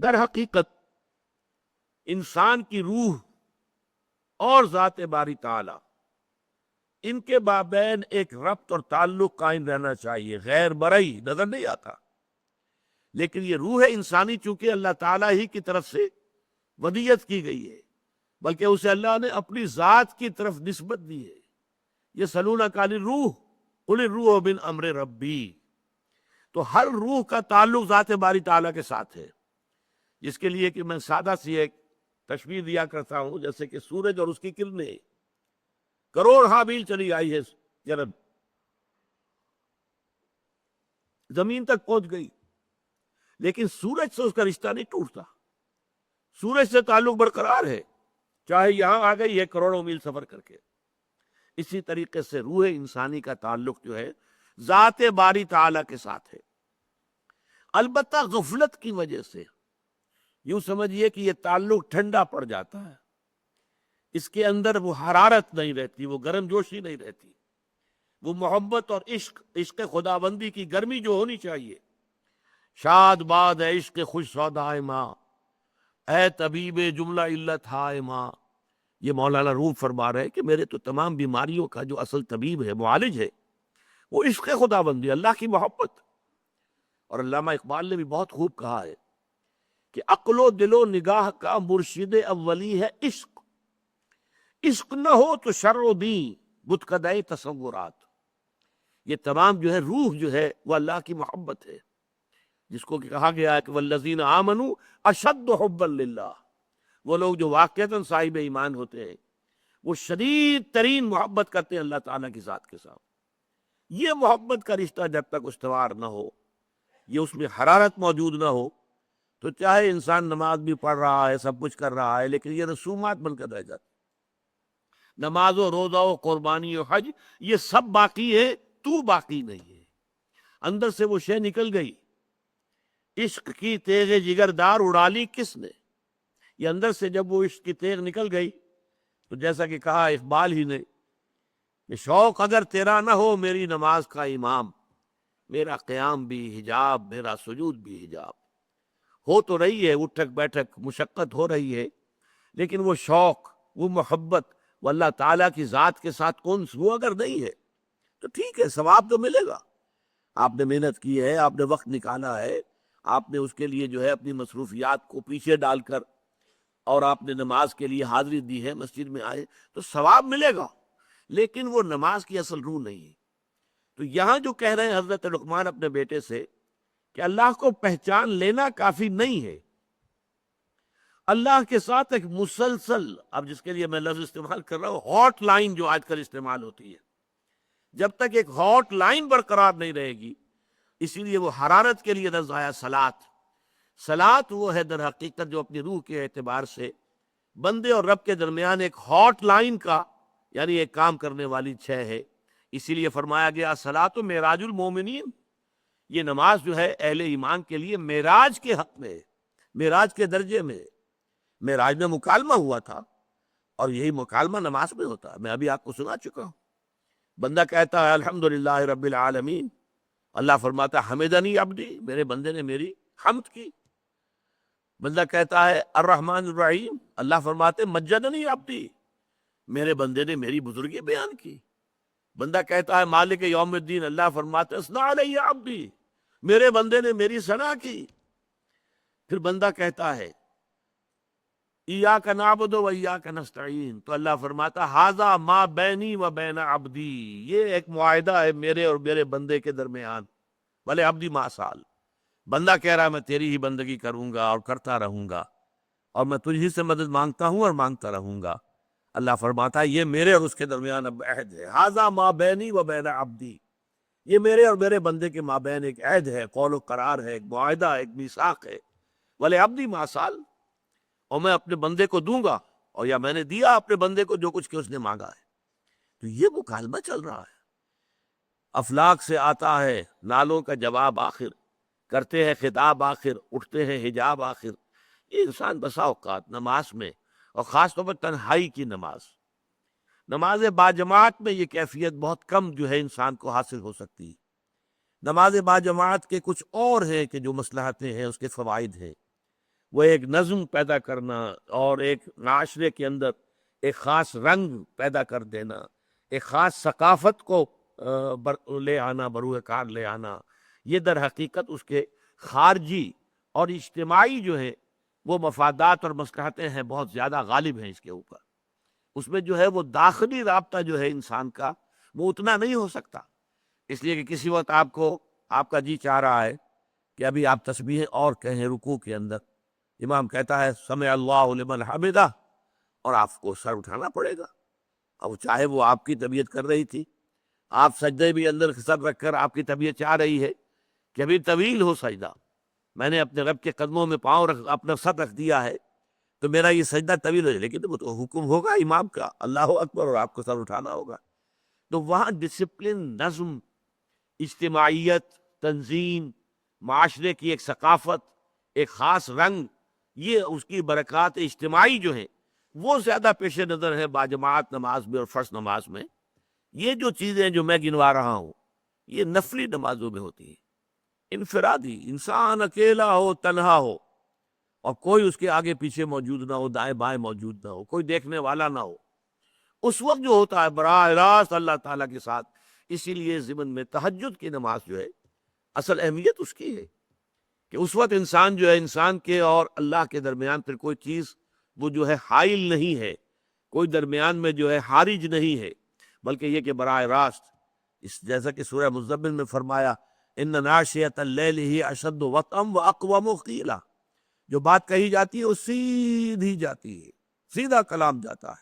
در حقیقت انسان کی روح اور ذات باری تعالی ان کے مابین ایک ربط اور تعلق قائم رہنا چاہیے، غیر مرئی نظر نہیں آتا، لیکن یہ روح انسانی چونکہ اللہ تعالیٰ ہی کی طرف سے ودیت کی گئی ہے، بلکہ اسے اللہ نے اپنی ذات کی طرف نسبت دی ہے۔ یہ سلونک عن الروح قل الروح من امر ربی، تو ہر روح کا تعلق ذات باری تعالیٰ کے ساتھ ہے، جس کے لیے کہ میں سادہ سی ایک تشبیہ دیا کرتا ہوں، جیسے کہ سورج اور اس کی کرنیں کروڑ میل چلی آئی ہے، جنب زمین تک پہنچ گئی، لیکن سورج سے اس کا رشتہ نہیں ٹوٹتا، سورج سے تعلق برقرار ہے، چاہے یہاں آ گئی ہے کروڑوں میل سفر کر کے۔ اسی طریقے سے روح انسانی کا تعلق جو ہے ذات باری تعالیٰ کے ساتھ ہے، البتہ غفلت کی وجہ سے یوں سمجھیے کہ یہ تعلق ٹھنڈا پڑ جاتا ہے، اس کے اندر وہ حرارت نہیں رہتی، وہ گرم جوشی نہیں رہتی، وہ محبت اور عشق خداوندی کی گرمی جو ہونی چاہیے۔ شاد باد ہے عشق خوش سودائے ماں، اے طبیب جملہ علت ہائے ماں۔ یہ مولانا روم فرما رہے کہ میرے تو تمام بیماریوں کا جو اصل طبیب ہے، معالج ہے، وہ عشق خداوندی، اللہ کی محبت۔ اور علامہ اقبال نے بھی بہت خوب کہا ہے کہ عقل و دل و نگاہ کا مرشد اولی ہے عشق، عشق نہ ہو تو شر و دین بتکدے تصورات۔ یہ تمام جو ہے روح جو ہے وہ اللہ کی محبت ہے، جس کو کہا گیا ہے کہ والذین آمنوا اشد حبا للہ، وہ لوگ جو واقعتاً صاحب ایمان ہوتے ہیں وہ شدید ترین محبت کرتے ہیں اللہ تعالیٰ کی ذات کے ساتھ۔ یہ محبت کا رشتہ جب تک استوار نہ ہو، یہ اس میں حرارت موجود نہ ہو، تو چاہے انسان نماز بھی پڑھ رہا ہے، سب کچھ کر رہا ہے، لیکن یہ رسومات بن کر رہ جاتی۔ نماز و روزہ و قربانی و حج یہ سب باقی ہے، تو باقی نہیں ہے۔ اندر سے وہ شے نکل گئی، عشق کی تیغ جگردار اڑا لی کس نے۔ یہ اندر سے جب وہ عشق کی تیغ نکل گئی تو جیسا کہ کہا اقبال ہی نے کہ شوق اگر تیرا نہ ہو میری نماز کا امام، میرا قیام بھی حجاب میرا سجود بھی حجاب۔ ہو تو رہی ہے اٹھک بیٹھک، مشقت ہو رہی ہے، لیکن وہ شوق، وہ محبت وہ اللہ تعالیٰ کی ذات کے ساتھ کون وہ اگر نہیں ہے تو ٹھیک ہے، ثواب تو ملے گا۔ آپ نے محنت کی ہے، آپ نے وقت نکالا ہے، آپ نے اس کے لیے جو ہے اپنی مصروفیات کو پیچھے ڈال کر اور آپ نے نماز کے لیے حاضری دی ہے، مسجد میں آئے تو ثواب ملے گا، لیکن وہ نماز کی اصل روح نہیں ہے۔ تو یہاں جو کہہ رہے ہیں حضرت لقمان اپنے بیٹے سے کہ اللہ کو پہچان لینا کافی نہیں ہے، اللہ کے ساتھ ایک مسلسل، اب جس کے لیے میں لفظ استعمال کر رہا ہوں ہاٹ لائن جو آج کل استعمال ہوتی ہے، جب تک ایک ہاٹ لائن برقرار نہیں رہے گی، اسی لیے وہ حرارت کے لیے لفظ آیا صلاۃ وہ ہے در حقیقت جو اپنی روح کے اعتبار سے بندے اور رب کے درمیان ایک ہاٹ لائن کا یعنی ایک کام کرنے والی شے ہے۔ اسی لیے فرمایا گیا صلاۃ معراج المومنین، یہ نماز جو ہے اہل ایمان کے لیے معراج کے حق میں، معراج کے درجے میں۔ معراج میں مکالمہ ہوا تھا اور یہی مکالمہ نماز میں ہوتا ہے، میں ابھی آپ کو سنا چکا ہوں۔ بندہ کہتا ہے الحمدللہ رب العالمین، اللہ فرماتا ہے حمدنی عبدی، میرے بندے نے میری حمد کی۔ بندہ کہتا ہے الرحمن الرحیم، اللہ فرماتے مجدنی عبدی، میرے بندے نے میری بزرگی بیان کی۔ بندہ کہتا ہے مالک یوم الدین، اللہ فرماتے اثنا علی عبدی، میرے بندے نے میری ثنا کی۔ پھر بندہ کہتا ہے ایاک نعبد و ایاک نستعین، تو اللہ فرماتا ھذا ما بینی و بین عبدی، یہ ایک معاہدہ ہے میرے اور میرے بندے کے درمیان، بھلے عبدی ما سال، بندہ کہہ رہا ہے میں تیری ہی بندگی کروں گا اور کرتا رہوں گا، اور میں تجھ ہی سے مدد مانگتا ہوں اور مانگتا رہوں گا۔ اللہ فرماتا ہے یہ میرے اور اس کے درمیان اب عہد ہے، ھذا ما بینی و بین عبدی، یہ میرے اور میرے بندے کے مابین ایک عہد ہے، قول و قرار ہے، ایک معاہدہ، ایک میثاق ہے، بھلے عبدی ما سال، اور میں اپنے بندے کو دوں گا، اور یا میں نے دیا اپنے بندے کو جو کچھ کہ اس نے مانگا ہے۔ تو یہ مکالمہ چل رہا ہے، افلاک سے آتا ہے نالوں کا جواب آخر، کرتے ہیں خطاب آخر، اٹھتے ہیں حجاب آخر۔ یہ انسان بسا اوقات نماز میں، اور خاص طور پر تنہائی کی نماز باجماعت میں یہ کیفیت بہت کم جو ہے انسان کو حاصل ہو سکتی ہے۔ نماز باجماعت کے کچھ اور ہیں کہ جو مصلحتیں ہیں، اس کے فوائد ہیں، وہ ایک نظم پیدا کرنا اور ایک معاشرے کے اندر ایک خاص رنگ پیدا کر دینا، ایک خاص ثقافت کو لے آنا، بروئے کار لے آنا، یہ در حقیقت اس کے خارجی اور اجتماعی جو ہے وہ مفادات اور مصلحتیں ہیں، بہت زیادہ غالب ہیں اس کے اوپر۔ اس میں جو ہے وہ داخلی رابطہ جو ہے انسان کا وہ اتنا نہیں ہو سکتا، اس لیے کہ کسی وقت آپ کا جی چاہ رہا ہے کہ ابھی آپ تسبیح اور کہیں رکوع کے اندر، امام کہتا ہے سمع اللہ لمن حمدہ، اور آپ کو سر اٹھانا پڑے گا۔ اب چاہے وہ آپ کی طبیعت کر رہی تھی، آپ سجدے بھی اندر سر رکھ کر آپ کی طبیعت چاہ رہی ہے کہ ابھی طویل ہو سجدہ، میں نے اپنے رب کے قدموں میں اپنا سر رکھ دیا ہے تو میرا یہ سجدہ طویل ہو جائے، لیکن وہ تو حکم ہوگا امام کا اللہ اکبر اور آپ کو سر اٹھانا ہوگا۔ تو وہاں ڈسپلن، نظم، اجتماعیت، تنظیم، معاشرے کی ایک ثقافت، ایک خاص رنگ، یہ اس کی برکات اجتماعی جو ہیں وہ زیادہ پیش نظر ہے باجماعت نماز میں اور فرض نماز میں۔ یہ جو چیزیں جو میں گنوا رہا ہوں یہ نفلی نمازوں میں ہوتی ہیں، انفرادی، انسان اکیلا ہو، تنہا ہو، اور کوئی اس کے آگے پیچھے موجود نہ ہو، دائیں بائیں موجود نہ ہو، کوئی دیکھنے والا نہ ہو، اس وقت جو ہوتا ہے براہ راست اللہ تعالیٰ کے ساتھ۔ اسی لیے ضمن میں تہجد کی نماز جو ہے اصل اہمیت اس کی ہے کہ اس وقت انسان جو ہے، انسان کے اور اللہ کے درمیان پھر کوئی چیز وہ جو ہے حائل نہیں ہے، کوئی درمیان میں جو ہے حارج نہیں ہے، بلکہ یہ کہ براہ راست جیسا کہ سورہ مزمل میں فرمایا ان ناشئۃ اللیل ہی اشد وطئا واقوم قیلا، جو بات کہی جاتی ہے وہ سیدھی جاتی ہے، سیدھا کلام جاتا ہے،